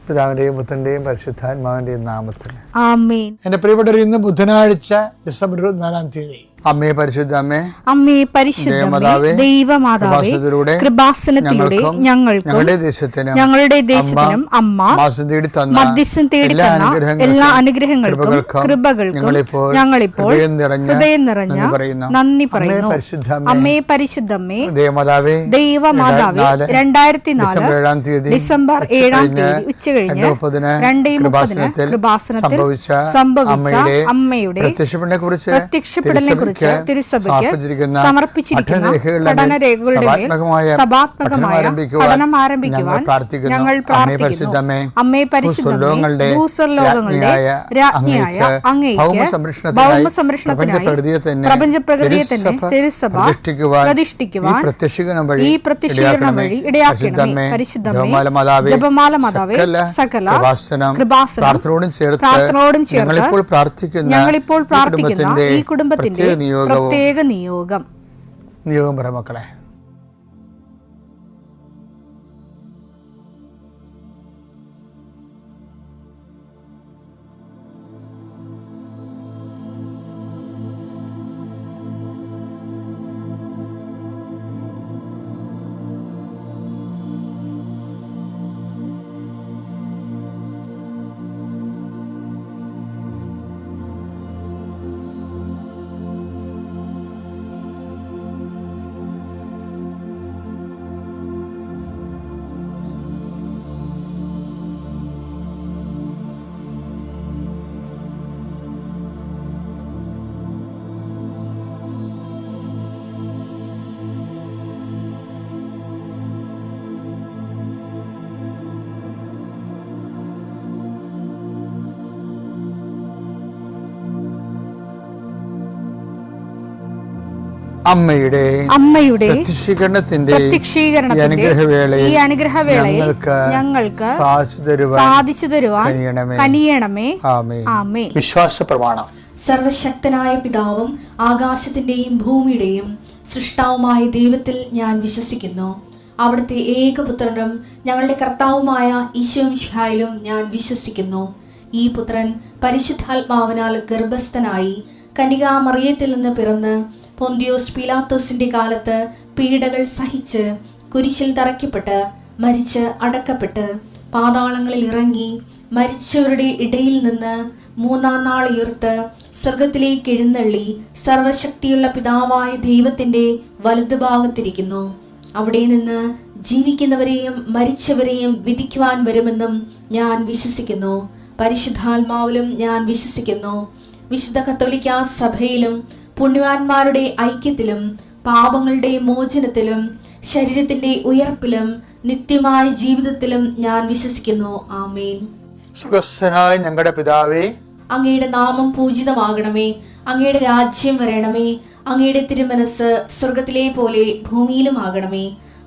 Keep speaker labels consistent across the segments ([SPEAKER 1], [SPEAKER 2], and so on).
[SPEAKER 1] പിതാവിന്റെയും പുത്രന്റെയും പരിശുദ്ധാത്മാവിന്റെയും നാമത്തിൽ
[SPEAKER 2] ആമേൻ.
[SPEAKER 1] എന്റെ പ്രിയപ്പെട്ടവർ, ഇന്ന് ബുധനാഴ്ച ഡിസംബർ 24 തീയതി അമ്മേ പരിശുദ്ധ അമ്മേ,
[SPEAKER 2] അമ്മേ പരിശുദ്ധമേ, ദൈവമാതാവേ, കൃപാസനത്തിലൂടെ ഞങ്ങൾക്കും ഞങ്ങളുടെ ദേശത്തിനും അമ്മ മധ്യസ്ഥം തേടി തന്ന എല്ലാ അനുഗ്രഹങ്ങൾക്കും കൃപകൾക്കും ഞങ്ങളിപ്പോൾ ഹൃദയം നിറഞ്ഞ നന്ദി പറയുന്നു. അമ്മേ പരിശുദ്ധമേ, ദൈവമാതാവേ, 2004 ഡിസംബർ 7 ഉച്ചകഴിഞ്ഞ് 2:30 കൃപാസനത്തിൽ സംഭവിച്ച അമ്മയുടെ പ്രത്യക്ഷപ്പെടലിനെ കുറിച്ച് തിരുസഭയ്ക്ക് സമർപ്പിച്ചിരിക്കുന്ന പഠനരേഖകളുടെ മേൽ സഭാത്മകമായ പഠനം ആരംഭിക്കുവാൻ ഞങ്ങൾ പ്രാർത്ഥിക്കുന്നു. അമ്മേ പരിശുദ്ധമേ, ഭൂസ്വർലോകങ്ങളുടെ രാജ്ഞിയായ അങ്ങേയ്ക്ക് ഭൗമസംരക്ഷണത്തിനായി പ്രപഞ്ചപ്രകൃതിയെ തന്നെ തിരുസഭ പ്രതിഷ്ഠിക്കുവാൻ ഈ പ്രത്യക്ഷീകരണം വഴി ഇടയാക്കണമേ. പരിശുദ്ധമേ, ജപമാല മാതാവേ, സകല കൃപാസനം പ്രാർത്ഥനയോടും ചേർത്ത് ഞങ്ങളിപ്പോൾ പ്രാർത്ഥിക്കുന്ന ഈ കുടുംബത്തിന്റെ പ്രത്യേക നിയോഗം
[SPEAKER 1] പറ മക്കളെ. അമ്മയുടെ പ്രത്യക്ഷീകരണത്തിന്റെ ഈ അനുഗ്രഹവേളയിൽ ഞങ്ങൾക്ക് സാധിച്ചു തരുവാൻ കനിയണമേ. ആമേൻ. വിശ്വാസ പ്രമാണം.
[SPEAKER 3] സർവശക്തനായ പിതാവും ആകാശത്തിന്റെയും ഭൂമിയുടെയും സൃഷ്ടാവുമായ ദൈവത്തിൽ ഞാൻ വിശ്വസിക്കുന്നു. അവിടുത്തെ ഏകപുത്രനും ഞങ്ങളുടെ കർത്താവുമായ ഈശോമിശിഹായിലും ഞാൻ വിശ്വസിക്കുന്നു. ഈ പുത്രൻ പരിശുദ്ധാത്മാവിനാൽ ഗർഭസ്ഥനായി കന്യകാമറിയത്തിൽ നിന്ന് പിറന്ന് പൊന്തിയോസ് പീലാത്തോസിന്റെ കാലത്ത് പീഡകൾ സഹിച്ച് കുരിശിൽ തറയ്ക്കപ്പെട്ട് മരിച്ച് അടക്കപ്പെട്ട് പാതാളങ്ങളിൽ ഇറങ്ങി മരിച്ചവരുടെ ഇടയിൽ നിന്ന് 3-ാം നാൾ ഉയർത്ത് സ്വർഗത്തിലേക്ക് എഴുന്നള്ളി സർവശക്തിയുള്ള പിതാവായ ദൈവത്തിന്റെ വലതുഭാഗത്തിരിക്കുന്നു. അവിടെ നിന്ന് ജീവിക്കുന്നവരെയും മരിച്ചവരെയും വിധിക്കുവാൻ വരുമെന്നും ഞാൻ വിശ്വസിക്കുന്നു. പരിശുദ്ധാത്മാവിലും ഞാൻ വിശ്വസിക്കുന്നു. വിശുദ്ധ കത്തോലിക്കാ സഭയിലും പുണ്യവാന്മാരുടെ ഐക്യത്തിലും പാപങ്ങളുടെ മോചനത്തിലും ശരീരത്തിന്റെ ഉയർപ്പിലും നിത്യമായ ജീവിതത്തിലും ഞാൻ വിശ്വസിക്കുന്നു. ആമേൻ.
[SPEAKER 1] സുഖസ്ഥനായ ഞങ്ങളുടെ പിതാവേ,
[SPEAKER 3] അങ്ങയുടെ നാമം പൂജിതമാകണമേ. അങ്ങയുടെ രാജ്യം വരണമേ. അങ്ങയുടെ തിരുമനസ് സ്വർഗത്തിലെ പോലെ ഭൂമിയിലും ആകണമേ.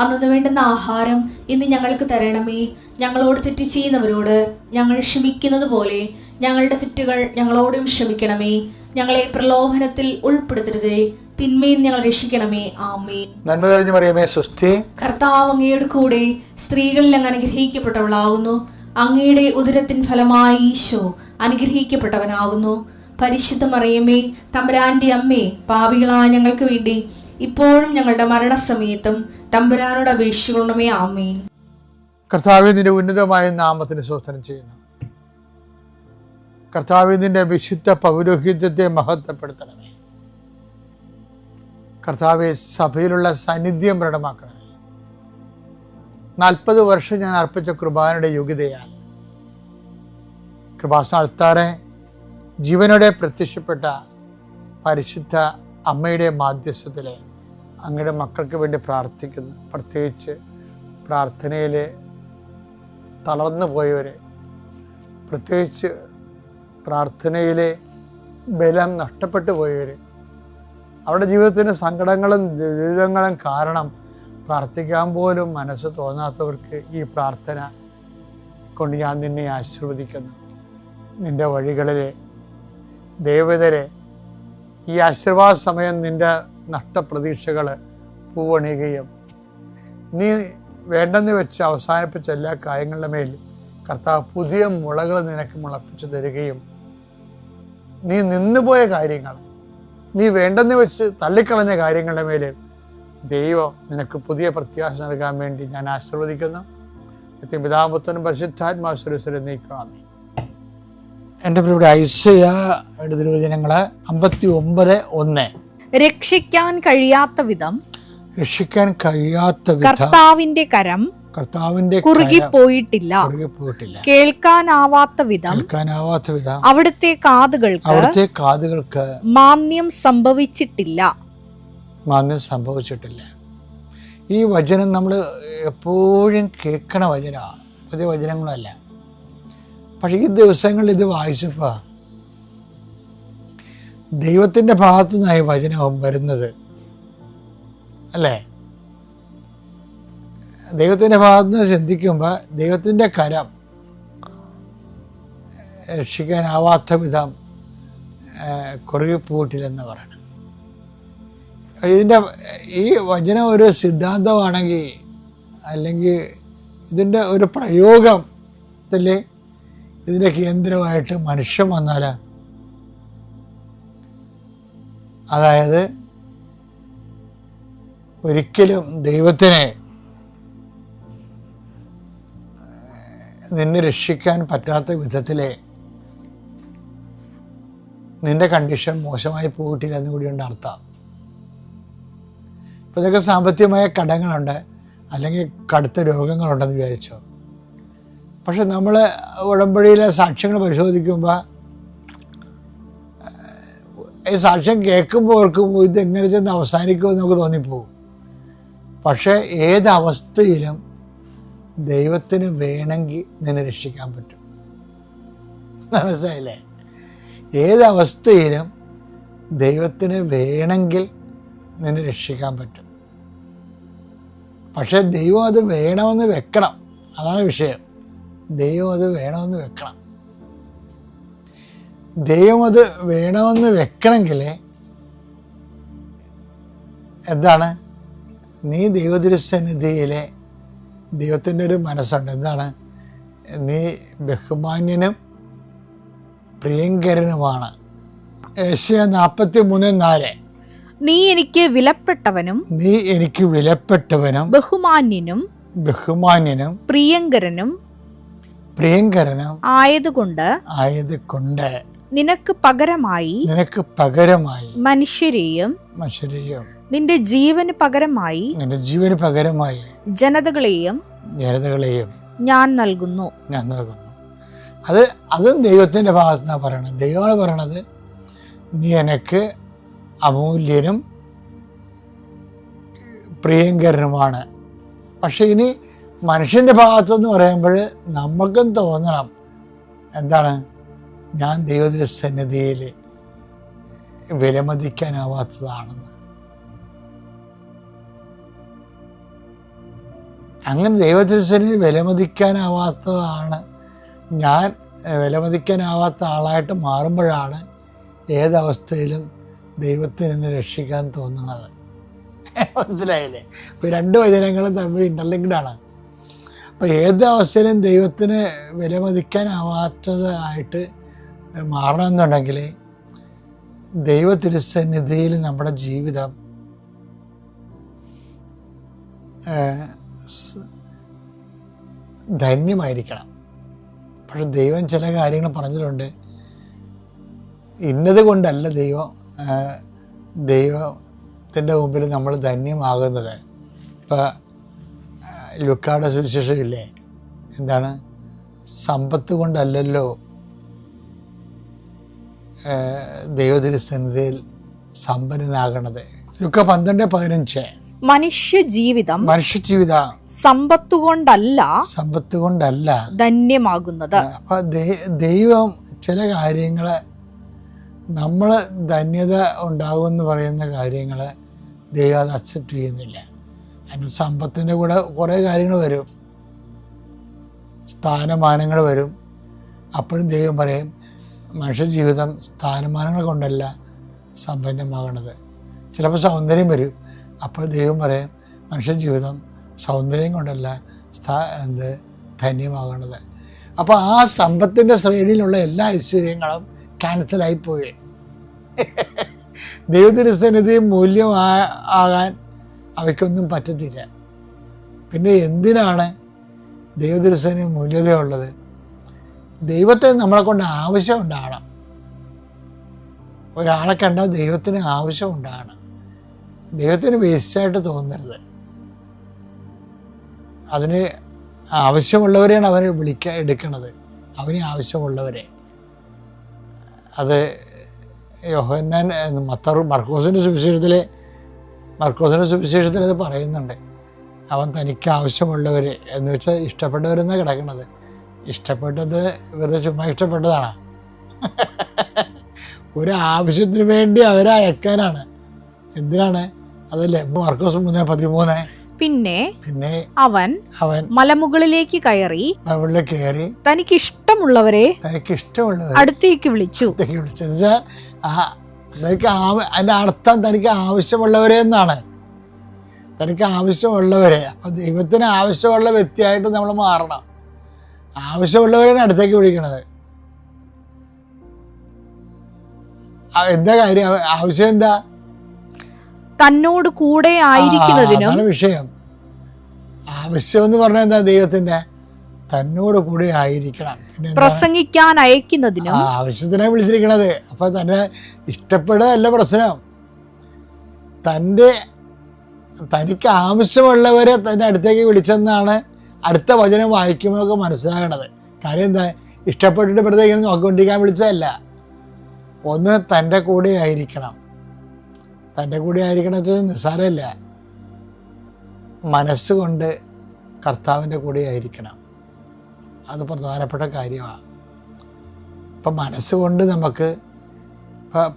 [SPEAKER 3] അന്നു വേണ്ടുന്ന ആഹാരം ഇന്ന് ഞങ്ങൾക്ക് തരണമേ. ഞങ്ങളോട് തെറ്റ് ചെയ്യുന്നവരോട് ഞങ്ങൾ ക്ഷമിക്കുന്നത് പോലെ ഞങ്ങളുടെ തെറ്റുകൾ ഞങ്ങളോടും ക്ഷമിക്കണമേ. ഞങ്ങളെ പ്രലോഭനത്തിൽ ഉൾപ്പെടുത്തരുതേ, തിന്മയിൽ ഞങ്ങൾ രക്ഷിക്കണമേ. ആമേൻ.
[SPEAKER 1] നന്മ നിറഞ്ഞ മറിയമേ, സ്വസ്തി.
[SPEAKER 3] കർത്താവ് അങ്ങയുടെ കൂടെ സ്ത്രീകളിൽ അങ്ങ് അനുഗ്രഹിക്കപ്പെട്ടവളാകുന്നു. അങ്ങയുടെ ഉദരത്തിൻ ഫലമായി ഈശോ അനുഗ്രഹിക്കപ്പെട്ടവനാകുന്നു. പരിശുദ്ധ മറിയമേ, തമ്പുരാന്റെ അമ്മേ, പാപികളായ ഞങ്ങൾക്ക് വേണ്ടി ഇപ്പോഴും ഞങ്ങളുടെ മരണസമയത്തും തമ്പുരാനോട് അപേക്ഷിക്കണമേ. ആമേൻ.
[SPEAKER 1] കർത്താവേ, നിന്റെ ഉന്നതമായ നാമത്തിന് സ്തോത്രം ചെയ്യുന്നു. കർത്താവേ, നിന്റെ വിശുദ്ധ പൗരോഹിത്യത്തെ മഹത്വപ്പെടുത്തണമേ. കർത്താവെ, സഭയിലുള്ള സാന്നിധ്യം പ്രകടമാക്കണമേ. 40 വർഷം ഞാൻ അർപ്പിച്ച കൃപാനയുടെ യോഗ്യതയാൽ കൃപാസ്ഥാനത്താറെ ജീവനോടെ പ്രത്യക്ഷപ്പെട്ട പരിശുദ്ധ അമ്മയുടെ മാധ്യസ്ഥത്തിലെ അങ്ങയുടെ മക്കൾക്ക് വേണ്ടി പ്രാർത്ഥിക്കുന്നു. പ്രത്യേകിച്ച് പ്രാർത്ഥനയിൽ തളർന്നു പോയവരെ, പ്രത്യേകിച്ച് പ്രാർത്ഥനയിലെ ബലം നഷ്ടപ്പെട്ടു പോയവർ, അവരുടെ ജീവിതത്തിന് സങ്കടങ്ങളും ദുരിതങ്ങളും കാരണം പ്രാർത്ഥിക്കാൻ പോലും മനസ്സ് തോന്നാത്തവർക്ക് ഈ പ്രാർത്ഥന കൊണ്ട് ഞാൻ നിന്നെ ആശീർവദിക്കുന്നു. നിൻ്റെ വഴികളിലെ ദേവതരെ ഈ ആശീർവാദ സമയം നിൻ്റെ നഷ്ടപ്രതീക്ഷകൾ പൂവണിയുകയും നീ വേണ്ടെന്ന് വെച്ച് അവസാനിപ്പിച്ച എല്ലാ കാര്യങ്ങളുടെ മേൽ കർത്താവ് പുതിയ മുളകൾ നിനക്ക് മുളപ്പിച്ചു തരികയും നീ നിന്നുപോയ കാര്യങ്ങൾ, നീ വേണ്ടെന്ന് വെച്ച് തള്ളിക്കളഞ്ഞ കാര്യങ്ങളുടെ മേലെ ദൈവം നിനക്ക് പുതിയ പ്രത്യാശ നൽകാൻ വേണ്ടി ഞാൻ ആശീർവദിക്കുന്നു. പിതാപുത്രനും പരിശുദ്ധാത്മാശ്വരസ്വരം നീക്കാം. എൻ്റെ പ്രിയപ്പെട്ട ഐസയായുടെ തിരുവചനങ്ങള് 59:1.
[SPEAKER 2] രക്ഷിക്കാൻ കഴിയാത്ത വിധം കർത്താവിന്റെ കരം കുറുകി പോയിട്ടില്ല. കേൾക്കാനാവാത്ത വിധം അവിടുത്തെ കാതുകൾക്ക് മാന്യം സംഭവിച്ചിട്ടില്ല.
[SPEAKER 1] ഈ വചനം നമ്മൾ എപ്പോഴും കേൾക്കണ വചനമാണ്, പുതിയ വചനങ്ങളല്ല. പക്ഷെ ഈ ദിവസങ്ങളിൽ ഇത് വായിച്ചപ്പോൾ ദൈവത്തിൻ്റെ ഭാഗത്തു നിന്നായി വചനം വരുന്നത് അല്ലേ? ദൈവത്തിൻ്റെ ഭാഗത്ത് നിന്ന് ചിന്തിക്കുമ്പോൾ ദൈവത്തിൻ്റെ കരം രക്ഷിക്കാനാവാത്ത വിധം കുറുകിപ്പോയിട്ടില്ലെന്ന് പറയണം. ഈ വചനം ഒരു സിദ്ധാന്തമാണെങ്കിൽ, അല്ലെങ്കിൽ ഇതിൻ്റെ ഒരു പ്രയോഗത്തിൽ ഇതിൻ്റെ കേന്ദ്രമായിട്ട് മനുഷ്യൻ വന്നാൽ, അതായത് ഒരിക്കലും ദൈവത്തിനെ നിന്നെ രക്ഷിക്കാൻ പറ്റാത്ത വിധത്തിൽ നിന്റെ കണ്ടീഷൻ മോശമായി പോയിട്ടില്ല എന്ന് കൂടിയുണ്ട് അർത്ഥം. ഇപ്പോൾ ഇതൊക്കെ സാമ്പത്തികമായ കടങ്ങളുണ്ട്, അല്ലെങ്കിൽ കടുത്ത രോഗങ്ങളുണ്ടെന്ന് വിചാരിച്ചോ. പക്ഷെ നമ്മൾ ഉടമ്പടിയിലെ സാക്ഷ്യങ്ങൾ പരിശോധിക്കുമ്പോൾ ഈ സാക്ഷ്യം കേൾക്കുമ്പോൾ ഓർക്കുമ്പോൾ ഇതെങ്ങനെ ചെന്ന് അവസാനിക്കുമെന്ന് നമുക്ക് തോന്നിപ്പോകും. പക്ഷേ ഏതവസ്ഥയിലും ദൈവത്തിന് വേണമെങ്കിൽ നിന്നെ രക്ഷിക്കാൻ പറ്റും. മനസ്സിലായില്ലേ? ഏതവസ്ഥയിലും ദൈവത്തിന് വേണമെങ്കിൽ നിന്നെ രക്ഷിക്കാൻ പറ്റും. പക്ഷെ ദൈവം അത് വേണമെന്ന് വെക്കണം, അതാണ് വിഷയം. ദൈവം അത് വേണമെന്ന് വെക്കണം. ദൈവം അത് വേണമെന്ന് വെക്കണമെങ്കിൽ എന്താണ്? നീ ദൈവതിരുസന്നിധിയിലെ ദൈവത്തിൻ്റെ ഒരു മനസ്സുണ്ട്. എന്താണ്? നീ ബഹുമാന്യനും പ്രിയങ്കരനുമാണ്. യെശയ്യാ 43:4.
[SPEAKER 2] നീ എനിക്ക് വിലപ്പെട്ടവനും ബഹുമാന്യനും പ്രിയങ്കരനും ആയതുകൊണ്ട് നിനക്ക് പകരമായി മനുഷ്യരെയും നിന്റെ ജീവന് പകരമായി ജനതകളെയും ഞാൻ നൽകുന്നു.
[SPEAKER 1] അതും ദൈവത്തിൻ്റെ ഭാഗത്തുനിന്നാണ് പറയണത്. ദൈവമാണ് പറയണത്, നീ എനിക്ക് അമൂല്യനും പ്രിയങ്കരനുമാണ്. പക്ഷെ ഇനി മനുഷ്യൻ്റെ ഭാഗത്തെന്ന് പറയുമ്പോൾ നമുക്കും തോന്നണം, എന്താണ്? ഞാൻ ദൈവത്തിൻ്റെ സന്നിധിയിൽ വിലമതിക്കാനാവാത്തതാണെന്ന്. അങ്ങനെ ദൈവത്തിൻ്റെ സന്നിധി വിലമതിക്കാനാവാത്തതാണ്. ഞാൻ വിലമതിക്കാനാവാത്ത ആളായിട്ട് മാറുമ്പോഴാണ് ഏതവസ്ഥയിലും ദൈവത്തിന് എന്നെ രക്ഷിക്കാൻ തോന്നുന്നത്. മനസ്സിലായില്ലേ? ഇപ്പോൾ രണ്ട് വചനങ്ങളും തമ്മിൽ ഇൻ്റർലിങ്ക്ഡാണ്. അപ്പോൾ ഏത് അവസ്ഥയിലും ദൈവത്തിന് വിലമതിക്കാനാവാത്തതായിട്ട് മാറണമെന്നുണ്ടെങ്കിൽ ദൈവ തിരുസന്നിധിയിൽ നമ്മുടെ ജീവിതം ധന്യമായിരിക്കണം. പക്ഷെ ദൈവം ചില കാര്യങ്ങൾ പറഞ്ഞിട്ടുണ്ട്, ഇന്നത് കൊണ്ടല്ല ദൈവത്തിൻ്റെ മുമ്പിൽ നമ്മൾ ധന്യമാകുന്നത്. ഇപ്പോൾ ലൂക്കായുടെ സുവിശേഷം ഇല്ലേ, എന്താണ്? സമ്പത്ത് കൊണ്ടല്ലല്ലോ ദൈവത്തിരുസന്നിധിയിൽ സമ്പന്നനാകണത്. ലൂക്ക 12:15.
[SPEAKER 2] മനുഷ്യജീവിതം
[SPEAKER 1] സമ്പത്തുകൊണ്ടല്ല
[SPEAKER 2] ധന്യമാകുന്നത്.
[SPEAKER 1] അപ്പൊ ദൈവം ചില കാര്യങ്ങള്, നമ്മൾ ധന്യത ഉണ്ടാകുമെന്ന് പറയുന്ന കാര്യങ്ങള് ദൈവം അത് അക്സെപ്റ്റ് ചെയ്യുന്നില്ല. അതിന് സമ്പത്തിൻ്റെ കൂടെ കുറേ കാര്യങ്ങൾ വരും, സ്ഥാനമാനങ്ങൾ വരും. അപ്പോഴും ദൈവം പറയും, മനുഷ്യജീവിതം സ്ഥാനമാനങ്ങൾ കൊണ്ടല്ല സമ്പന്നമാകണത്. ചിലപ്പോൾ സൗന്ദര്യം വരും, അപ്പോൾ ദൈവം പറയും, മനുഷ്യജീവിതം സൗന്ദര്യം കൊണ്ടല്ല ധന്യമാകണത്. അപ്പോൾ ആ സമ്പത്തിൻ്റെ ശ്രേണിയിലുള്ള എല്ലാ ഐശ്വര്യങ്ങളും ക്യാൻസലായിപ്പോയി. ദൈവത്തിൻ്റെ സന്നിധി മൂല്യം ആകാൻ അവയ്ക്കൊന്നും പറ്റത്തില്ല. പിന്നെ എന്തിനാണ് ദൈവത്തിൻ്റെ മൂല്യതയുള്ളത്? ദൈവത്തെ നമ്മളെ കൊണ്ട് ആവശ്യം ഉണ്ടാകണം. ഒരാളെ കണ്ടാൽ ദൈവത്തിന് ആവശ്യം ഉണ്ടാകണം. ദൈവത്തിന് വേസ്റ്റായിട്ട് തോന്നരുത്. അതിന് ആവശ്യമുള്ളവരെയാണ് അവനെ എടുക്കണത്, അവന് ആവശ്യമുള്ളവരെ. അത് യോഹന്നാൻ മർക്കോസിൻ്റെ സുവിശേഷത്തിൽ അത് പറയുന്നുണ്ട്. അവൻ തനിക്ക് ആവശ്യമുള്ളവർ എന്ന് വെച്ചാൽ ഇഷ്ടപ്പെട്ടവരെന്നാണ് കിടക്കുന്നത്. ഇഷ്ടപ്പെട്ടത് വെറുതെ ചുമ്മാ ഇഷ്ടപ്പെട്ടതാണ്. ഒരു ആവശ്യത്തിന് വേണ്ടി അവരെ അയക്കാനാണ്. എന്തിനാണ്? അതല്ലേ മർക്കോസ് 3:13.
[SPEAKER 2] പിന്നെ അവൻ മലമുകളിലേക്ക് കയറി തനിക്ക് ഇഷ്ടമുള്ളവരെ അടുത്തേക്ക് വിളിച്ചു.
[SPEAKER 1] അതിന്റെ അർത്ഥം തനിക്ക് ആവശ്യമുള്ളവരെ എന്നാണ്. തനിക്ക് ആവശ്യമുള്ളവരെ. അപ്പൊ ദൈവത്തിന് ആവശ്യമുള്ള വ്യക്തിയായിട്ട് നമ്മൾ മാറണം. ആവശ്യമുള്ളവരെയാണ് അടുത്തേക്ക് വിളിക്കണത്. എന്താ കാര്യം? ആവശ്യം എന്താ?
[SPEAKER 2] തന്നോട് കൂടെ ആയിരിക്കുന്നതിനും.
[SPEAKER 1] അതാണ് വിഷയം. ആവശ്യം എന്ന് പറഞ്ഞാൽ എന്താ? ദൈവത്തിന്റെ തന്നോട് കൂടെ ആയിരിക്കണം. പിന്നെ
[SPEAKER 2] പ്രസംഗിക്കാൻ അയക്കുന്നതിനും.
[SPEAKER 1] ആവശ്യത്തിനാണ് വിളിച്ചിരിക്കണത്. അപ്പൊ തന്നെ ഇഷ്ടപ്പെടുകയല്ല പ്രശ്നം. തനിക്ക് ആവശ്യമുള്ളവരെ തന്റെ അടുത്തേക്ക് വിളിച്ചെന്നാണ് അടുത്ത വചനം വായിക്കുമ്പോൾ ഒക്കെ മനസ്സിലാകണത്. കാര്യം എന്താ? ഇഷ്ടപ്പെട്ടിട്ട് വെറുതെ ഇങ്ങനെ നോക്കിക്കൊണ്ടിരിക്കാൻ വിളിച്ചതല്ല. ഒന്ന് തൻ്റെ കൂടെ ആയിരിക്കണം. തൻ്റെ കൂടെ ആയിരിക്കണം വെച്ചാൽ നിസ്സാരമല്ല. മനസ്സുകൊണ്ട് കർത്താവിൻ്റെ കൂടെ ആയിരിക്കണം. അത് പ്രധാനപ്പെട്ട കാര്യമാണ്. ഇപ്പം മനസ്സുകൊണ്ട് നമുക്ക്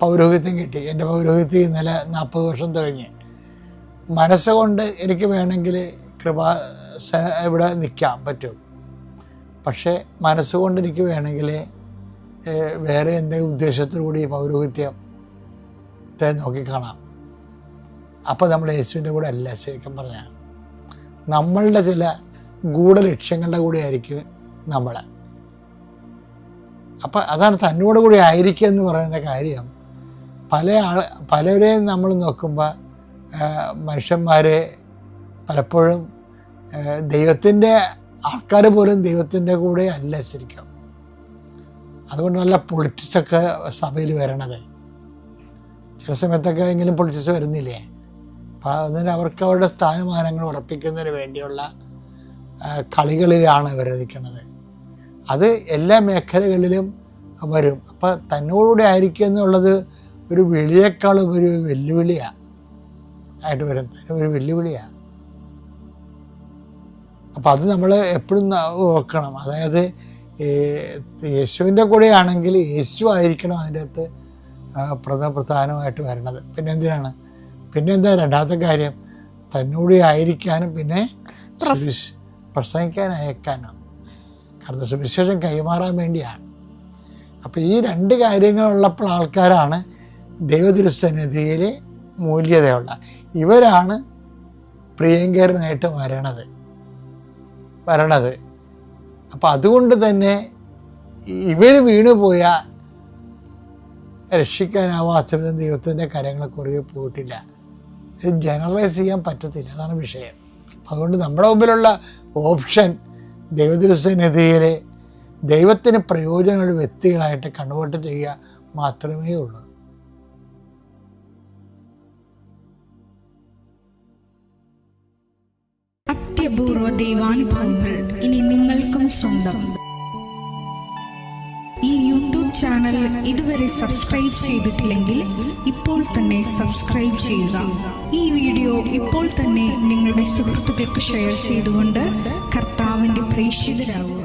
[SPEAKER 1] പൗരോഹിത്യം കിട്ടി. എൻ്റെ പൗരോഹിത്യം ഇന്നലെ 40 വർഷം തികഞ്ഞ്. മനസ്സുകൊണ്ട് എനിക്ക് വേണമെങ്കിൽ ഇവിടെ നിൽക്കാൻ പറ്റും. പക്ഷേ മനസ്സുകൊണ്ട് എനിക്ക് വേണമെങ്കിൽ വേറെ എന്തെങ്കിലും ഉദ്ദേശത്തോടുകൂടി പൗരോഹിത്യത്തെ നോക്കിക്കാണാം. അപ്പോൾ നമ്മൾ യേശുവിൻ്റെ കൂടെ അല്ല. ശരിക്കും പറഞ്ഞാൽ നമ്മളുടെ ചില ഗൂഢലക്ഷ്യങ്ങളുടെ കൂടെ ആയിരിക്കും നമ്മൾ. അപ്പം അതാണ് തന്നോട് കൂടി ആയിരിക്കുക എന്ന് പറയുന്ന കാര്യം. പലരെയും നമ്മൾ നോക്കുമ്പോൾ മനുഷ്യന്മാരെ പലപ്പോഴും ദൈവത്തിൻ്റെ ആൾക്കാർ പോലും ദൈവത്തിൻ്റെ കൂടെ അല്ല ശരിക്കും. അതുകൊണ്ട് നല്ല പൊളിറ്റിക്സൊക്കെ സഭയിൽ വരണത്. ചില സമയത്തൊക്കെ എങ്കിലും പൊളിറ്റിക്സ് വരുന്നില്ലേ? അപ്പം അതിന് അവർക്ക് അവരുടെ സ്ഥാനമാനങ്ങൾ ഉറപ്പിക്കുന്നതിന് വേണ്ടിയുള്ള കളികളിലാണ് അവർ നിൽക്കുന്നത്. അത് എല്ലാ മേഖലകളിലും വരും. അപ്പം തന്നോടുകൂടെ ആയിരിക്കുക എന്നുള്ളത് ഒരു വിളിയേക്കാളും ഒരു വെല്ലുവിളിയാണ് ആയിട്ട് വരും. ഒരു വെല്ലുവിളിയാണ്. അപ്പം അത് നമ്മൾ എപ്പോഴും നോക്കണം. അതായത് യേശുവിൻ്റെ കൂടെയാണെങ്കിൽ യേശു ആയിരിക്കണം അതിൻ്റെ അകത്ത് പ്രധാനമായിട്ട് വരണത്. പിന്നെന്താ രണ്ടാമത്തെ കാര്യം? തന്നോട് ആയിരിക്കാനും പിന്നെ പ്രസംഗിക്കാൻ അയക്കാനും. കാരണം സുവിശേഷം കൈമാറാൻ വേണ്ടിയാണ്. അപ്പം ഈ 2 കാര്യങ്ങളുള്ളപ്പോൾ ആൾക്കാരാണ് ദൈവതിരുസന്നിധിയിൽ മൂല്യതയുള്ള. ഇവരാണ് പ്രിയങ്കരനായിട്ട് വരണത്. അപ്പം അതുകൊണ്ട് തന്നെ ഇവർ വീണുപോയാൽ രക്ഷിക്കാനാവാത്ത വിധം ദൈവത്തിൻ്റെ കാര്യങ്ങളെ കുറുകെ പോയിട്ടില്ല. ഇത് ജനറലൈസ് ചെയ്യാൻ പറ്റത്തില്ല. അതാണ് വിഷയം. അതുകൊണ്ട് നമ്മുടെ മുമ്പിലുള്ള ഓപ്ഷൻ ദൈവതിരുസന്നിധിയിൽ ദൈവത്തിന് പ്രയോജനമുള്ള വ്യക്തികളായിട്ട് കൺവേർട്ട് ചെയ്യുക മാത്രമേ ഉള്ളൂ.
[SPEAKER 4] അത്യപൂർവ ദൈവാനുഭവങ്ങൾ ഇനി നിങ്ങൾക്കും സ്വന്തം. ഈ യൂട്യൂബ് ചാനൽ ഇതുവരെ സബ്സ്ക്രൈബ് ചെയ്തിട്ടില്ലെങ്കിൽ ഇപ്പോൾ തന്നെ സബ്സ്ക്രൈബ് ചെയ്യുക. ഈ വീഡിയോ ഇപ്പോൾ തന്നെ നിങ്ങളുടെ സുഹൃത്തുക്കൾക്ക് ഷെയർ ചെയ്തുകൊണ്ട് കർത്താവിൻ്റെ പ്രേക്ഷിതരാകുക.